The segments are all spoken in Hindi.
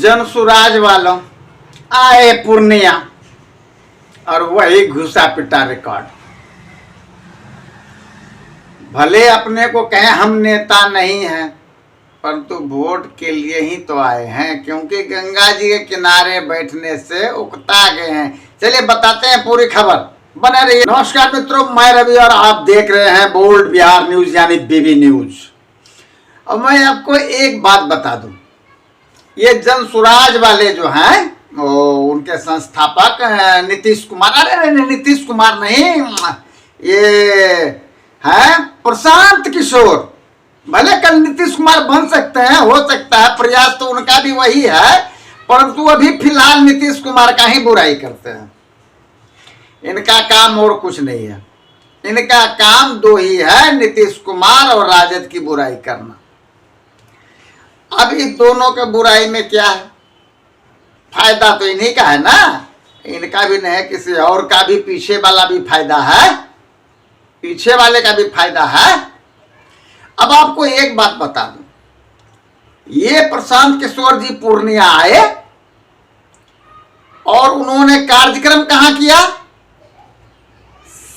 जनसुराज वालों आए पूर्णिया और वही घुसा पिटा रिकॉर्ड। भले अपने को कहें हम नेता नहीं हैं, परंतु वोट के लिए ही तो आए हैं, क्योंकि गंगा जी के किनारे बैठने से उकता गए हैं। चलिए बताते हैं पूरी खबर, बने रहिए। नमस्कार मित्रों, मैं रवि और आप देख रहे हैं बोल्ड बिहार न्यूज यानी बीबी न्यूज। और मैं आपको एक बात बता दूं, ये जनसुराज वाले जो हैं उनके संस्थापक नीतीश कुमार, अरे नीतीश कुमार नहीं, ये है प्रशांत किशोर। भले कल नीतीश कुमार बन सकते हैं, हो सकता है, प्रयास तो उनका भी वही है, परंतु अभी फिलहाल नीतीश कुमार का ही बुराई करते हैं। इनका काम और कुछ नहीं है, इनका काम दो ही है, नीतीश कुमार और राजद की बुराई करना। अब इन दोनों के बुराई में क्या है? फायदा तो इन्हीं का है ना, इनका भी नहीं है, किसी और का भी, पीछे वाला भी फायदा है, पीछे वाले का भी फायदा है। अब आपको एक बात बता दूं, ये प्रशांत किशोर जी पूर्णिया आए और उन्होंने कार्यक्रम कहां किया?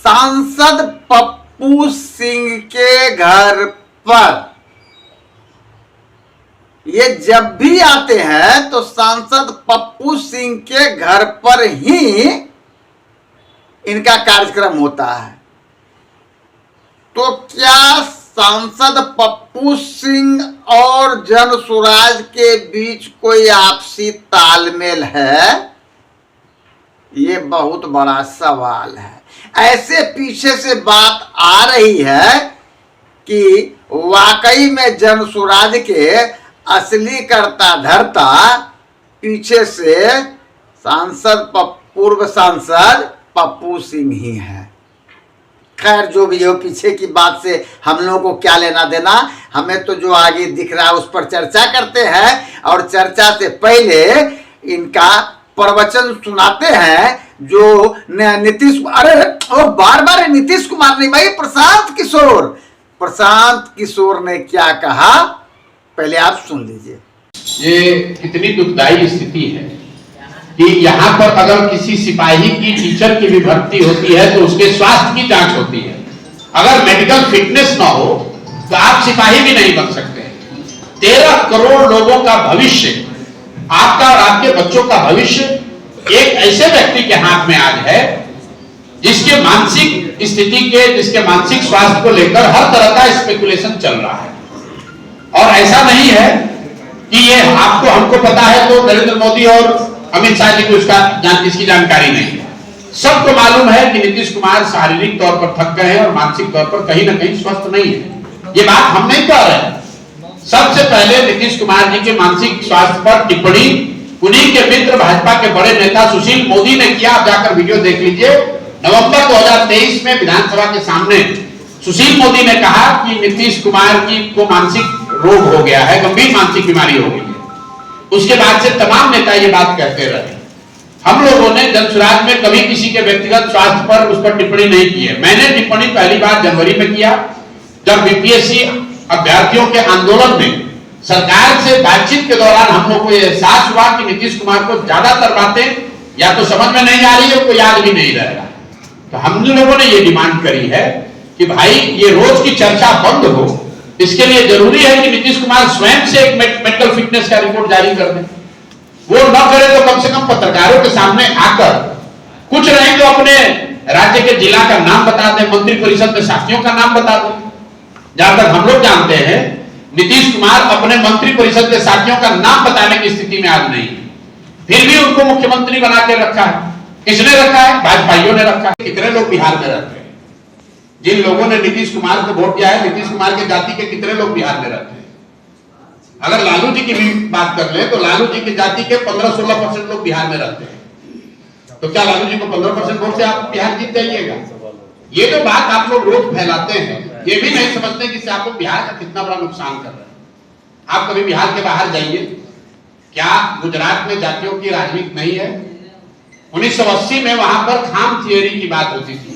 सांसद पप्पू सिंह के घर पर। ये जब भी आते हैं तो सांसद पप्पू सिंह के घर पर ही इनका कार्यक्रम होता है। तो क्या सांसद पप्पू सिंह और जनसुराज के बीच कोई आपसी तालमेल है? ये बहुत बड़ा सवाल है। ऐसे पीछे से बात आ रही है कि वाकई में जनसुराज के असली करता धरता पीछे से पूर्व सांसद पप्पू सिंह ही है। खैर जो भी हो, पीछे की बात से हम लोगों को क्या लेना देना, हमें तो जो आगे दिख रहा है उस पर चर्चा करते हैं। और चर्चा से पहले इनका प्रवचन सुनाते हैं जो नीतीश, अरे ओ बार बार नीतीश कुमार नहीं भाई, प्रशांत किशोर ने क्या कहा, पहले आप सुन लीजिए। ये कितनी दुखदाई स्थिति है कि यहाँ पर अगर किसी सिपाही की, टीचर की भी भर्ती होती है तो उसके स्वास्थ्य की जांच होती है। अगर मेडिकल फिटनेस ना हो तो आप सिपाही भी नहीं बन सकते। 13 करोड़ लोगों का भविष्य, आपका और आपके बच्चों का भविष्य एक ऐसे व्यक्ति के हाथ में आज है जिसके मानसिक स्थिति के, जिसके मानसिक स्वास्थ्य को लेकर हर तरह का स्पेकुलेशन चल रहा है। और ऐसा नहीं है कि ये आपको, हमको पता है तो नरेंद्र मोदी और अमित शाह जी को इसकी जानकारी नहीं है। सबको मालूम है कि नीतीश कुमार शारीरिक तौर पर थक गए हैं और मानसिक तौर पर कहीं ना कहीं स्वस्थ नहीं है। ये बात हम नहीं कह रहे। सबसे पहले नीतीश कुमार जी के मानसिक स्वास्थ्य पर टिप्पणी उन्हीं के मित्र भाजपा के बड़े नेता सुशील मोदी ने किया। आप जाकर वीडियो देख लीजिए। नवंबर 2023 में विधानसभा के सामने सुशील मोदी ने कहा कि नीतीश कुमार की को मानसिक रोग हो गया है, गंभीर मानसिक बीमारी हो गई है। उसके बाद से तमाम नेता ये बात कहते रहे। हम लोगों ने जनसुराज में कभी किसी के व्यक्तिगत स्वास्थ्य पर उस पर टिप्पणी नहीं की है। मैंने टिप्पणी पहली बार जनवरी में किया, जब बीपीएससी अभ्यर्थियों के आंदोलन में सरकार से बातचीत के दौरान हम लोग को यह एहसास हुआ कि नीतीश कुमार को ज्यादातर बातें या तो समझ में नहीं आ रही है, कोई याद भी नहीं रह रहा। तो हम लोगों ने ये डिमांड करी है कि भाई ये रोज की चर्चा बंद हो। इसके लिए जरूरी है कि नीतीश कुमार स्वयं से एक मेडिकल फिटनेस का रिपोर्ट जारी कर दें। वो न करे तो कम से कम पत्रकारों के सामने आकर, कुछ नहीं तो अपने राज्य के जिला का नाम बता दें, मंत्री परिषद में साथियों का नाम बता दें। जहां तक हम लोग जानते हैं नीतीश कुमार अपने मंत्री परिषद के साथियों का नाम बताने की स्थिति में आज नहीं है, फिर भी उनको मुख्यमंत्री बना के रखा है। किसने रखा है? भाजपाइयों ने रखा है। कितने लोग बिहार में रहते हैं? जिन लोगों ने नीतीश कुमार को वोट दिया है, नीतीश कुमार की जाति के कितने लोग बिहार में रहते हैं? अगर लालू जी की भी बात कर ले तो लालू जी की जाति के 15-16% लोग बिहार में रहते हैं। तो क्या लालू जी को 15% वोट से आप बिहार जीत जाइएगा? ये जो बात आप लोग रोज फैलाते हैं, ये भी नहीं समझते कि आपको बिहार का कितना बड़ा नुकसान कर रहा है। आप कभी बिहार के बाहर जाइए, क्या गुजरात में जातियों की राजनीति नहीं है? 1980 में वहां पर खाम थियरी की बात होती थी,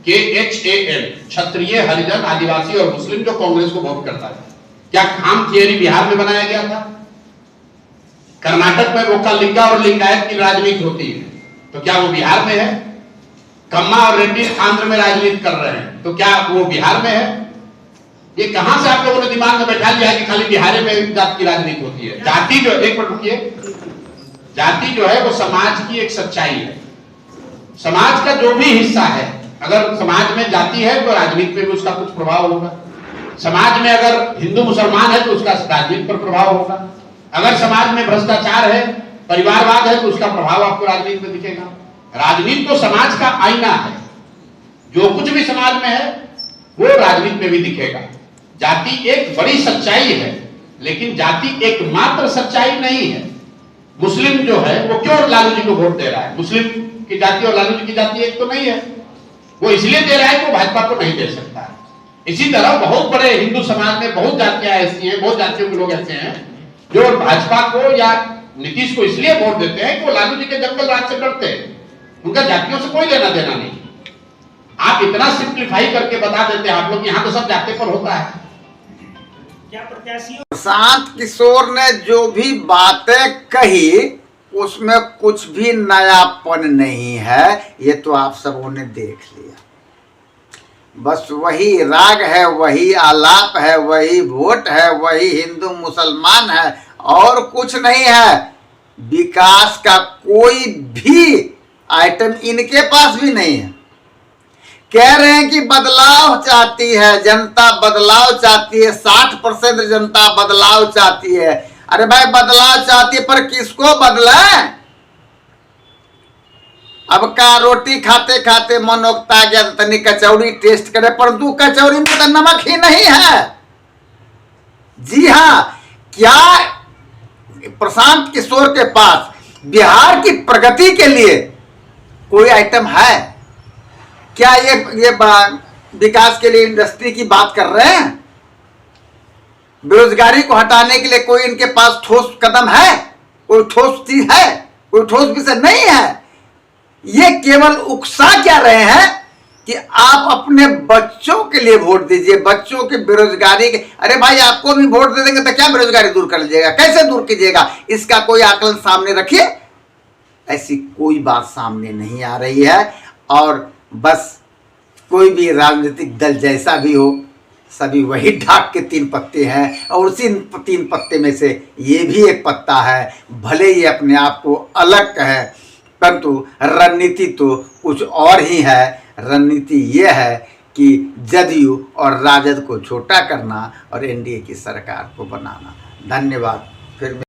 KHAM, क्षत्रिय, हरिजन, आदिवासी और मुस्लिम, जो कांग्रेस को वोट करता है। क्या खाम थियरी बिहार में बनाया गया था? कर्नाटक में वोक्कलिगा और लिंगायत की राजनीति होती है, तो क्या वो बिहार में है? कम्मा और रेड्डी आंध्र में राजनीति कर रहे हैं, तो क्या वो बिहार में है? ये कहां से आप लोगों ने दिमाग में बैठा लिया है कि खाली बिहार में जाति की राजनीति होती है? जाति जो, एक मिनट रुकिए, जाति जो है वो समाज की एक सच्चाई है। समाज का जो भी हिस्सा है, अगर समाज में जाति है तो राजनीति में भी उसका कुछ प्रभाव होगा। समाज में अगर हिंदू मुसलमान है तो उसका राजनीति पर प्रभाव होगा। अगर समाज में भ्रष्टाचार है, परिवारवाद है, तो उसका प्रभाव आपको राजनीति में दिखेगा। राजनीति तो समाज का आईना है, जो कुछ भी समाज में है वो राजनीति में भी दिखेगा। जाति एक बड़ी सच्चाई है, लेकिन जाति एकमात्र सच्चाई नहीं है। मुस्लिम जो है वो क्यों लालू जी को वोट दे रहा है? मुस्लिम की जाति और लालू जी की जाति एक तो नहीं है, वो इसलिए दे रहा है कि वो भाजपा को नहीं दे सकता है। इसी तरह बहुत बड़े हिंदू समाज में बहुत जातियां ऐसी हैं, बहुत जातियों के लोग ऐसे हैं जो भाजपा को या नीतीश को इसलिए वोट देते हैं कि वो लालू जी के जंगल राज से डरते हैं, उनका जातियों से कोई लेना देना नहीं। आप इतना सिंप्लीफाई करके बता देते हैं आप लोग, यहाँ तो सब जाति पर होता है। क्या प्रत्याशी प्रशांत किशोर ने जो भी बातें कही उसमें कुछ भी नयापन नहीं है, ये तो आप सबों ने देख लिया। बस वही राग है, वही आलाप है, वही वोट है, वही हिंदू मुसलमान है, और कुछ नहीं है। विकास का कोई भी आइटम इनके पास भी नहीं है। कह रहे हैं कि बदलाव चाहती है जनता, बदलाव चाहती है, 60% जनता बदलाव चाहती है। अरे भाई बदलाव चाहती है, पर किसको बदलें? अब का रोटी खाते खाते मन उगता गया, तनी कचौड़ी टेस्ट करे, परंतु कचौड़ी में तो नमक ही नहीं है। जी हाँ, क्या प्रशांत किशोर के पास बिहार की प्रगति के लिए कोई आइटम है? क्या ये विकास के लिए इंडस्ट्री की बात कर रहे हैं? बेरोजगारी को हटाने के लिए कोई इनके पास ठोस कदम है? कोई ठोस चीज है? कोई ठोस विषय नहीं है। ये केवल उकसा क्या रहे हैं कि आप अपने बच्चों के लिए वोट दीजिए, बच्चों के बेरोजगारी के। अरे भाई आपको भी वोट दे देंगे तो क्या बेरोजगारी दूर कर लीजिएगा? कैसे दूर कीजिएगा? इसका कोई आकलन सामने रखिए। ऐसी कोई बात सामने नहीं आ रही है। और बस कोई भी राजनीतिक दल जैसा भी हो, सभी वही ढाक के 3 पत्ते हैं, और उसी 3 पत्ते में से ये भी एक पत्ता है। भले ही अपने आप को अलग कहे, परंतु रणनीति तो कुछ और ही है। रणनीति ये है कि जदयू और राजद को छोटा करना और एनडीए की सरकार को बनाना। धन्यवाद। फिर